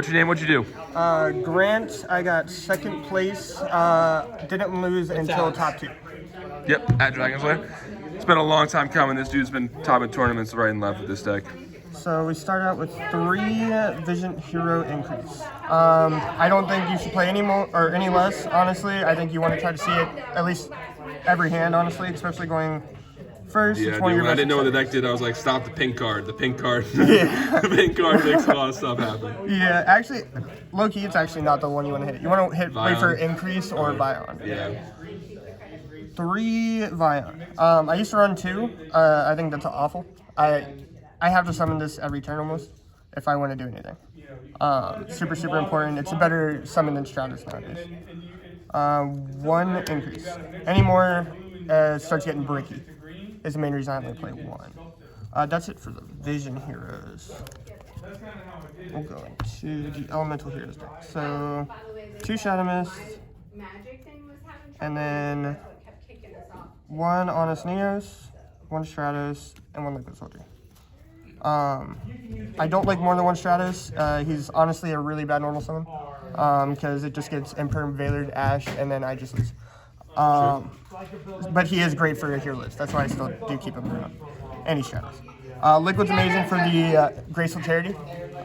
What's your name? What'd you do? Grant, I got second place. Didn't lose until top 2. Yep, at Dragon Slayer. It's been a long time coming. This dude's been topping tournaments right and left with this deck. So we start out with 3 Vision Hero increase. I don't think you should play any more or any less, honestly. I think you want to try to see it at least every hand, honestly, especially going first. Yeah, dude, when I didn't know what the deck did, I was like, stop the pink card. The pink card. Yeah. The pink card makes a lot of stuff happen. Yeah, actually, low-key, it's actually not the one you want to hit. You want to hit wait for increase or Vion. Yeah. 3 Vion. I used to run 2. I think that's awful. I have to summon this every turn almost if I want to do anything. Super, super important. It's a better summon than Stratus nowadays. 1 increase. Any more starts getting bricky. Is the main reason I only play 1. That's it for the Vision Heroes. We'll go into the Elemental Heroes deck. So 2 Shadow Mist, and then 1 Honest Neos, 1 Stratos, and 1 Liquid Soldier. I don't like more than 1 Stratos. He's honestly a really bad normal summon because it just gets Imperm, Veilered, Ash, and then I just lose. But he is great for a hero list. That's why I still do keep him around. And he's Stratos. Liquid's amazing for the Graceful Charity.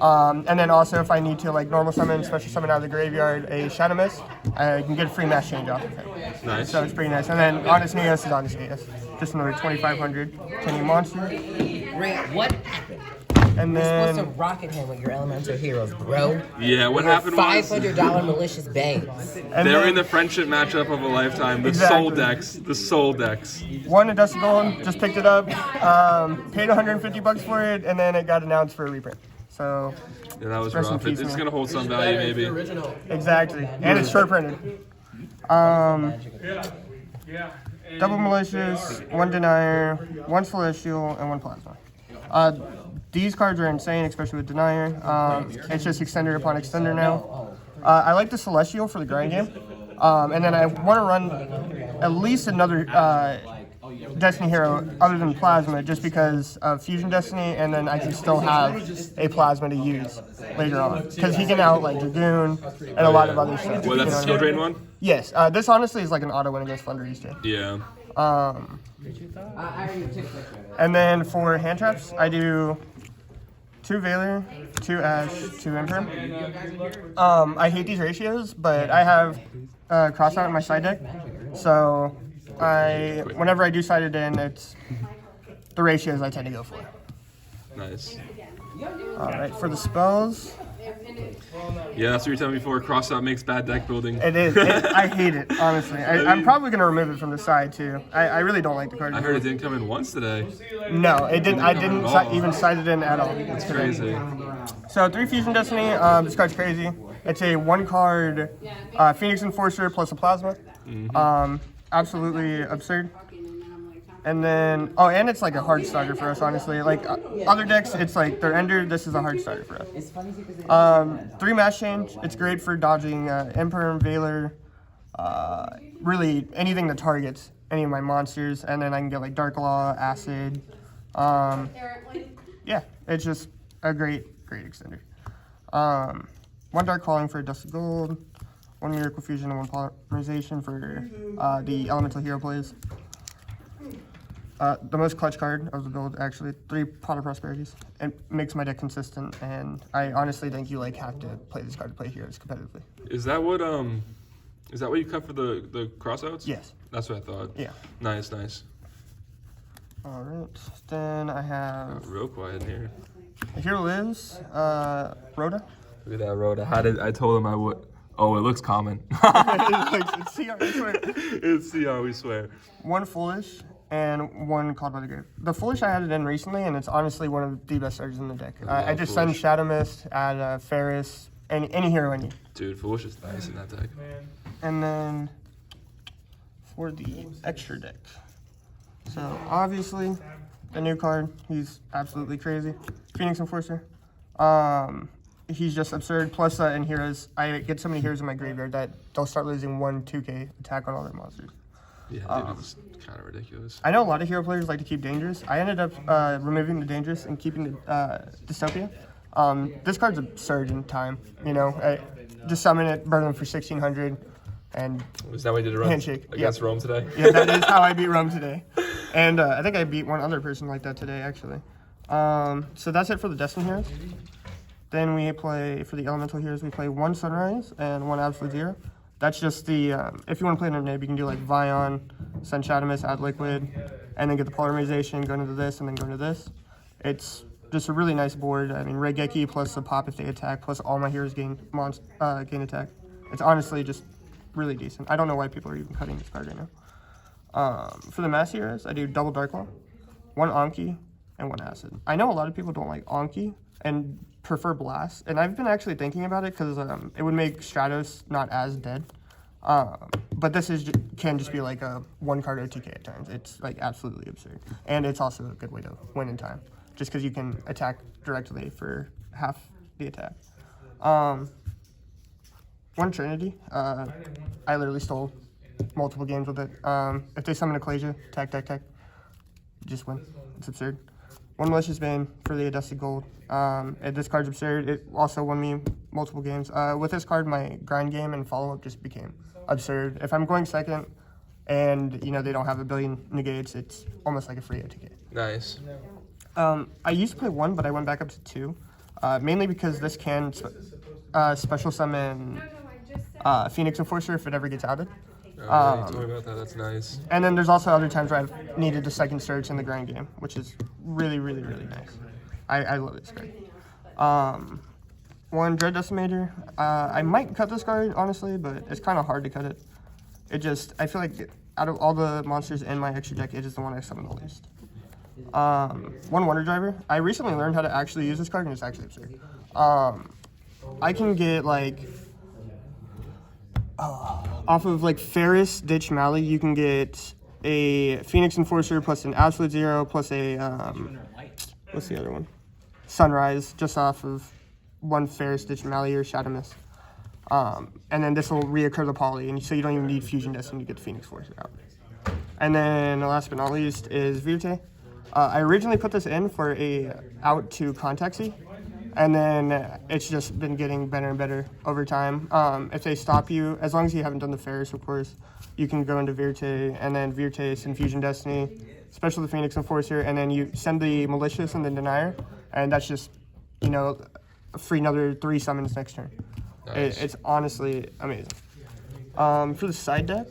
And then also if I need to like normal summon, special summon out of the graveyard, a Shadow Mist, I can get a free mass change off of him. Nice. So it's pretty nice. And then Honest Neos is Honest Neos. Just another 2,500 Kenny monster. Grant, what happened? And You're then supposed to rocket him with your elemental heroes, bro. Yeah, what happened was $500 malicious bangs. they were in the friendship matchup of a lifetime. The soul decks. The soul decks. 1 a Dusty Gold, just picked it up, paid $150 for it, and then it got announced for a reprint. So Yeah, that was rough. It's gonna hold some value maybe. exactly, and it's short printed. Double Malicious, 1 Denier, 1 Celestial, and 1 Plasma. These cards are insane, especially with Denier. It's just Extender upon Extender now. I like the Celestial for the grind game. And then I want to run at least another Destiny hero other than Plasma just because of Fusion Destiny, and then I can still have a Plasma to use later on. Because he can out like Dragoon and a lot of other stuff. Well, that's the skill drain one? Yes. This honestly is like an auto win against Flundereeze too. Yeah. And then for hand traps, I do 2 Veiler, 2 Ash, 2 Imperm. I hate these ratios, but I have Crossout in my side deck, so whenever I do side it in, it's the ratios I tend to go for. Nice. Alright, for the spells. Yeah, that's what you were telling me before. Crossout makes bad deck building. It is. I hate it, honestly. I'm probably going to remove it from the side, too. I really don't like the card. I heard it didn't come in once today. No, it didn't. I didn't even side it in at all. That's crazy. So 3 Fusion Destiny. This card's crazy. It's a 1-card Phoenix Enforcer plus a Plasma. Absolutely absurd. And then, and it's like a hard starter for us, honestly. Like other decks, it's like their ender. This is a hard starter for us. 3 mass change. It's great for dodging Imperm, Veiler, really anything that targets any of my monsters. And then I can get like Dark Law, Acid. Yeah, it's just a great extender. 1 Dark Calling for Dusty Gold, 1 Miracle Fusion, and 1 Polymerization for the Elemental Hero plays. The most clutch card of the build, actually. 3 Pot of Prosperities. It makes my deck consistent, and I honestly think you like have to play this card to play heroes competitively. Is that what you cut for the crossouts? Yes. That's what I thought. Yeah. Nice, nice. All right. Then I have Real quiet in here. Here lives Rhoda. Look at that Rhoda. I told him I would. Oh, it looks common. It's CR, I swear. It's CR, we swear. 1 Foolish and 1 Called by the Grave. The Foolish I had it in recently, and it's honestly one of the best starters in the deck. I just send Shadow Mist, add Ferris, any hero I need. Dude, Foolish is nice in that deck. And then for the extra deck. So obviously, the new card, he's absolutely crazy. Phoenix Enforcer. He's just absurd. Plus, in heroes, I get so many heroes in my graveyard that they'll start losing 1/2K attack on all their monsters. Yeah, dude, it's kind of ridiculous. I know a lot of hero players like to keep Dangerous. I ended up removing the Dangerous and keeping the Dystopia This card's absurd in time. You know, just summon it, burn them for 1600, and Is that what you did a run handshake against Rome today? Yeah, that is how I beat Rome today. And I think I beat one other person like that today, actually. So that's it for the Destined Heroes. Then we play, for the Elemental Heroes, we play 1 Sunrise and 1 Absolute Zero. That's just the, if you want to play in a nib, you can do like Vion, send Shadamus, add Liquid, and then get the Polymerization, go into this, and then go into this. It's just a really nice board. I mean, Regeki plus a pop if they attack, plus all my heroes gain attack. It's honestly just really decent. I don't know why people are even cutting this card right now. For the Mass Heroes, I do double Darklaw, 1 Anki, and 1 Acid. I know a lot of people don't like Anki and prefer Blast, and I've been actually thinking about it because it would make Stratos not as dead. But this can just be like a 1-card OTK at times. It's like absolutely absurd, and it's also a good way to win in time, just because you can attack directly for half the attack. 1 Trinity. I literally stole multiple games with it. If they summon Ecclesia, tech, just win. It's absurd. 1 Malicious Bane for the Adusted Gold. This card's absurd. It also won me multiple games. With this card, my grind game and follow-up just became absurd. If I'm going second and, you know, they don't have a billion negates, it's almost like a free OTK. Nice. I used to play 1, but I went back up to 2. Mainly because this can special summon Phoenix Enforcer if it ever gets outed. Oh, told me about that. That's nice. And then there's also other times where I've needed the second search in the grind game, which is really, really, really nice. I love this card. 1 Dread Decimator. I might cut this card, honestly, but it's kind of hard to cut it. I feel like out of all the monsters in my extra deck, it is the one I summon the least. 1 Wonder Driver. I recently learned how to actually use this card, and it's actually absurd. I can get, like, off of, like, Ferris, Ditch, Mally, you can get a Phoenix Enforcer plus an Absolute Zero plus a, what's the other one? Sunrise, just off of 1 Ferris, Ditch, Mally, or Shadamus. And then this will reoccur the poly, and so you don't even need Fusion Destiny to get the Phoenix Force out. And then last but not least is Virte. I originally put this in for a out to Contaxy, and then it's just been getting better and better over time. If they stop you, as long as you haven't done the Ferris, of course, you can go into Virte, and then Virte send Fusion Destiny, special the Phoenix Enforcer, and then you send the Malicious and the Denier, and that's just, you know, free another 3 summons next turn. Nice. It's honestly amazing. For the side deck,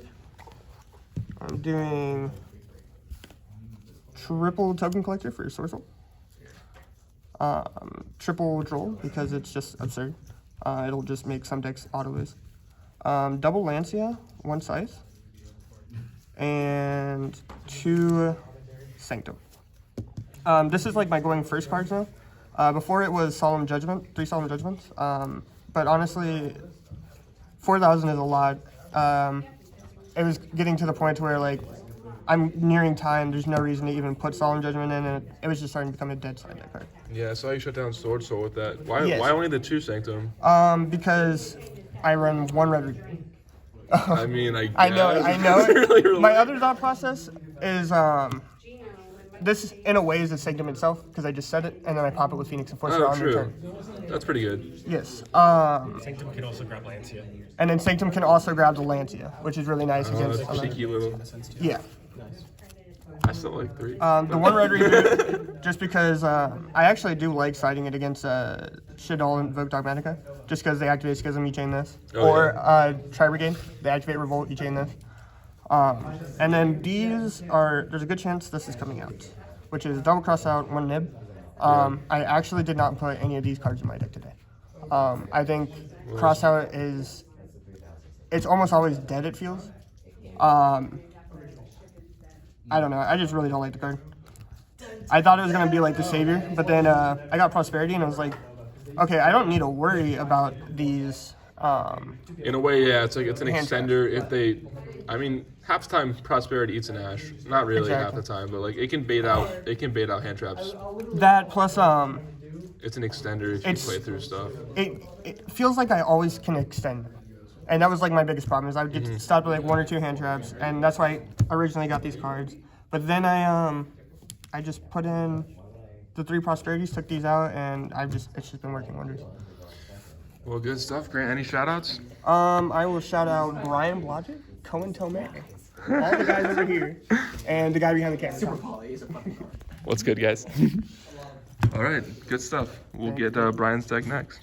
I'm doing triple Token Collector for Sorcerer. Triple Droll because it's just absurd. It'll just make some decks auto-lose. Double Lancia, 1 Scythe, and 2 Sanctum. This is like my going first cards now. Before it was Solemn Judgment, 3 Solemn Judgments. But honestly, 4,000 is a lot. It was getting to the point where, like, I'm nearing time. There's no reason to even put Solemn Judgment in, and it was just starting to become a dead side deck card. Yeah, I saw you shut down Sword Soul with that. Why? Yes. Why only the 2 Sanctum? Because I run 1 red red. I mean, I know. really My other thought process is this in a way is the Sanctum itself because I just said it, and then I pop it with Phoenix Enforcer on true. return. That's pretty good. Yes. Sanctum can also grab Lancia. And then Sanctum can also grab the Lancia, which is really nice against. Cheeky little. Yeah. I still like 3. The 1 red reboot, just because I actually do like siding it against Shaddoll and Vogue Dogmatica, just because they activate Schism, you chain this. Tri-Brigade, they activate Revolt, you chain this. And then these are, there's a good chance this is coming out, which is double cross out, 1 nib. I actually did not put any of these cards in my deck today. I think cross out is, it's almost always dead, it feels. I don't know. I just really don't like the card. I thought it was going to be like the savior, but then I got Prosperity, and I was like, okay, I don't need to worry about these. In a way, yeah, it's like it's an Hand extender. If they, I mean, half the time Prosperity eats an Ash. Not really half Exactly. the time, but like it can bait out. It can bait out hand traps. That plus, It's an extender if you play through stuff. it feels like I always can extend. And that was like my biggest problem is I would get stopped with like 1 or 2 hand traps, and that's why I originally got these cards. But then I just put in the 3 Prosperities, took these out, and it's just been working wonders. Well, good stuff, Grant. Any shout outs? I will shout out Brian Blodgett, Cohen Tomei, all the guys over here, and the guy behind the camera. What's good, guys? All right, good stuff. We'll get Brian's deck next.